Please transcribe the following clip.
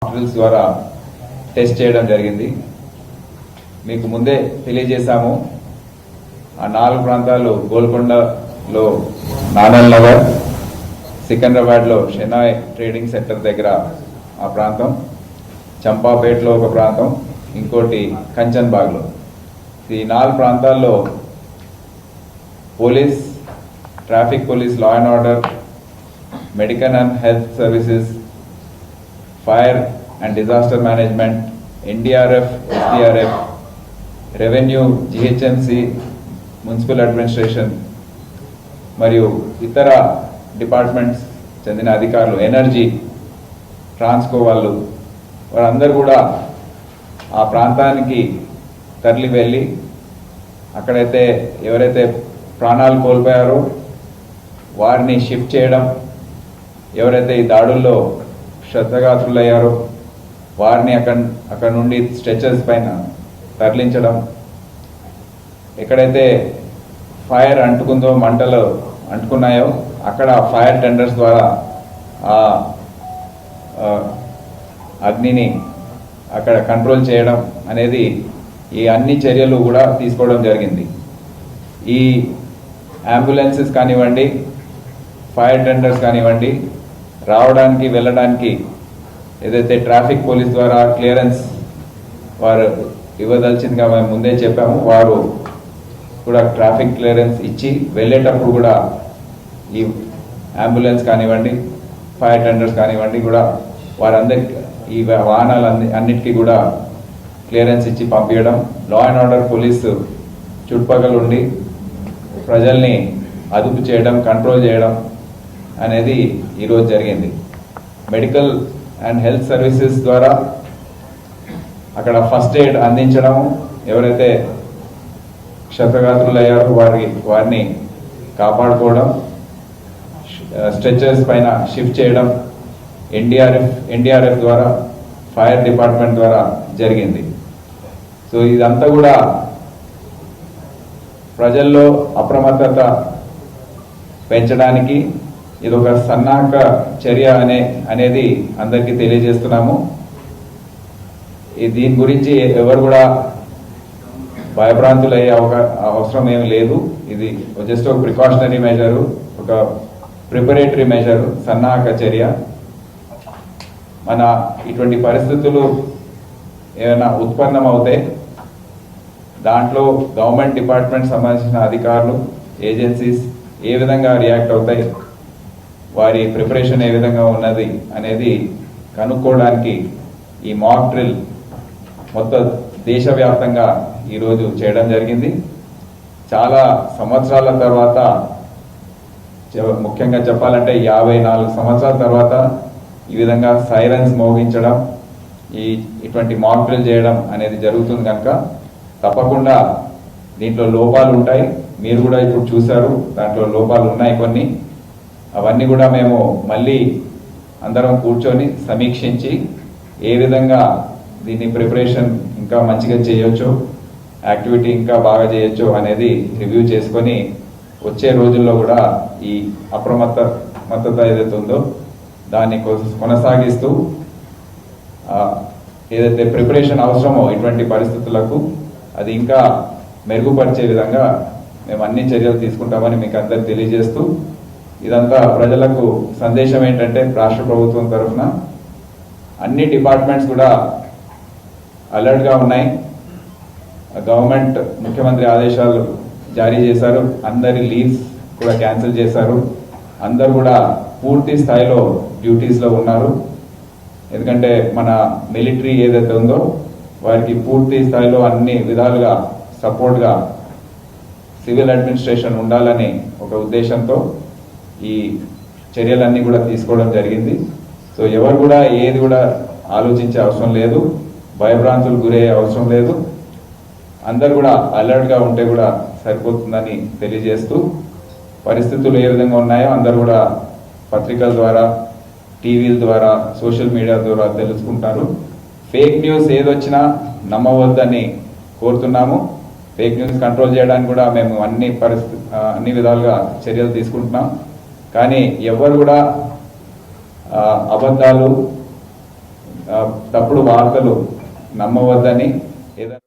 Drills ద్వారా test చేయడం జరిగింది. మీకు ముందే తెలియజేశాము. ఆ 4 ప్రాంతాలు గోల్కొండలో నానల్ నగర్, సికింద్రాబాద్లో షెనాయ్ ట్రేడింగ్ సెంటర్ దగ్గర ఆ ప్రాంతం, చంపాపేటలో ఒక ప్రాంతం, ఇంకోటి కంచన్బాగ్లో. ఈ 4 ప్రాంతాల్లో police, traffic police, law and order, medical and health services, fire and disaster management, NDRF, SDRF, revenue, GHMC, municipal administration మరియు ఇతర డిపార్ట్మెంట్స్ చెందిన అధికారులు, ఎనర్జీ, ట్రాన్స్కో వారందరూ కూడా ఆ ప్రాంతానికి తరలి వెళ్ళి అక్కడైతే ఎవరైతే ప్రాణాలు కోల్పోయారో వారిని షిఫ్ట్ చేయడం, ఎవరైతే ఈ దాడుల్లో క్షతగాత్రులయ్యారో వారిని అక్కడ నుండి స్ట్రెచర్స్ పైన తరలించడం, ఎక్కడైతే ఫైర్ అంటుకుందో, మంటలు అంటుకున్నాయో అక్కడ ఫైర్ టెండర్స్ ద్వారా ఆ అగ్నిని అక్కడ కంట్రోల్ చేయడం అనేది ఈ అన్ని చర్యలు కూడా తీసుకోవడం జరిగింది. ఈ అంబులెన్సెస్ కానివ్వండి, ఫైర్ టెండర్స్ కానివ్వండి, రావడానికి వెళ్ళడానికి ఏదైతే ట్రాఫిక్ పోలీస్ ద్వారా క్లియరెన్స్ వారు ఇవ్వదలిచిందిగా మేము ముందే చెప్పాము, వారు కూడా ట్రాఫిక్ క్లియరెన్స్ ఇచ్చి వెళ్ళేటప్పుడు కూడా ఈ అంబులెన్స్ కానివ్వండి, ఫైర్ టెండర్స్ కానివ్వండి కూడా వారందరికీ ఈ వాహనాలు అన్నిటికీ కూడా క్లియరెన్స్ ఇచ్చి పంపించడం, లా అండ్ ఆర్డర్ పోలీసు చుట్టుపక్కల ఉండి ప్రజల్ని అదుపు చేయడం, కంట్రోల్ చేయడం అనేది ఈరోజు జరిగింది. మెడికల్ అండ్ హెల్త్ సర్వీసెస్ ద్వారా అక్కడ ఫస్ట్ ఎయిడ్ అందించడం, ఎవరైతే క్షతగాత్రులు అయ్యారో వారిని కాపాడుకోవడం, స్ట్రెచర్స్ పైన షిఫ్ట్ చేయడం ఎన్డీఆర్ఎఫ్ ద్వారా, ఫైర్ డిపార్ట్మెంట్ ద్వారా జరిగింది. సో ఇదంతా కూడా ప్రజల్లో అప్రమత్తత పెంచడానికి ఇదొక సన్నాహక చర్య అనేది అందరికీ తెలియజేస్తున్నాము. దీని గురించి ఎవరు కూడా భయభ్రాంతులయ్యే అవసరం ఏమి లేదు. ఇది జస్ట్ ఒక ప్రికాషనరీ మెజరు, ఒక ప్రిపరేటరీ మెజరు, సన్నాహక చర్య. మన ఇటువంటి పరిస్థితులు ఏమైనా ఉత్పన్నం అవుతే దాంట్లో గవర్నమెంట్ డిపార్ట్మెంట్ సంబంధించిన అధికారులు, ఏజెన్సీస్ ఏ విధంగా రియాక్ట్ అవుతాయి, వారి ప్రిపరేషన్ ఏ విధంగా ఉన్నది అనేది కనుక్కోవడానికి ఈ మాక్ డ్రిల్ మొత్తం దేశవ్యాప్తంగా ఈరోజు చేయడం జరిగింది. చాలా సంవత్సరాల తర్వాత, ముఖ్యంగా చెప్పాలంటే 54 సంవత్సరాల తర్వాత ఈ విధంగా సైరన్స్ మోగించడం, ఇటువంటి మాక్ డ్రిల్ చేయడం అనేది జరుగుతుంది కనుక తప్పకుండా దీంట్లో లోపాలు ఉంటాయి. మీరు కూడా ఇప్పుడు చూశారు, దాంట్లో లోపాలు ఉన్నాయి కొన్ని. అవన్నీ కూడా మేము మళ్ళీ అందరం కూర్చొని సమీక్షించి ఏ విధంగా దీన్ని ప్రిపరేషన్ ఇంకా మంచిగా చేయొచ్చు, యాక్టివిటీ ఇంకా బాగా చేయొచ్చు అనేది రివ్యూ చేసుకొని వచ్చే రోజుల్లో కూడా ఈ అప్రమత్తత ఏదైతే ఉందో దాన్ని కొనసాగిస్తూ ఏదైతే ప్రిపరేషన్ అవసరమో ఇటువంటి పరిస్థితులకు అది ఇంకా మెరుగుపరిచే విధంగా మేము అన్ని చర్యలు తీసుకుంటామని మీకు అందరికి తెలియజేస్తూ, ఇదంతా ప్రజలకు సందేశం ఏంటంటే రాష్ట్ర ప్రభుత్వం తరఫున అన్ని డిపార్ట్మెంట్స్ కూడా అలర్ట్గా ఉన్నాయి. గవర్నమెంట్ ముఖ్యమంత్రి ఆదేశాలు జారీ చేశారు, అందరి లీవ్స్ కూడా క్యాన్సిల్ చేశారు, అందరు కూడా పూర్తి స్థాయిలో డ్యూటీస్లో ఉన్నారు. ఎందుకంటే మన మిలిటరీ ఏదైతే ఉందో వారికి పూర్తి స్థాయిలో అన్ని విధాలుగా సపోర్ట్గా సివిల్ అడ్మినిస్ట్రేషన్ ఉండాలని ఒక ఉద్దేశంతో ఈ చర్యలన్నీ కూడా తీసుకోవడం జరిగింది. సో ఎవరు కూడా ఏది కూడా ఆలోచించే అవసరం లేదు, భయభ్రాంతులు గురయ్యే అవసరం లేదు. అందరు కూడా అలర్ట్గా ఉంటే కూడా సరిపోతుందని తెలియజేస్తూ, పరిస్థితులు ఏ విధంగా ఉన్నాయో అందరు కూడా పత్రికల ద్వారా, టీవీల ద్వారా, సోషల్ మీడియా ద్వారా తెలుసుకుంటారు. ఫేక్ న్యూస్ ఏదొచ్చినా నమ్మవద్దని కోరుతున్నాము. ఫేక్ న్యూస్ కంట్రోల్ చేయడానికి కూడా మేము అన్ని విధాలుగా చర్యలు తీసుకుంటున్నాం. కానీ ఎవరు కూడా అబద్ధాలు తప్పుడు వార్తలు నమ్మవద్దని ఏదైనా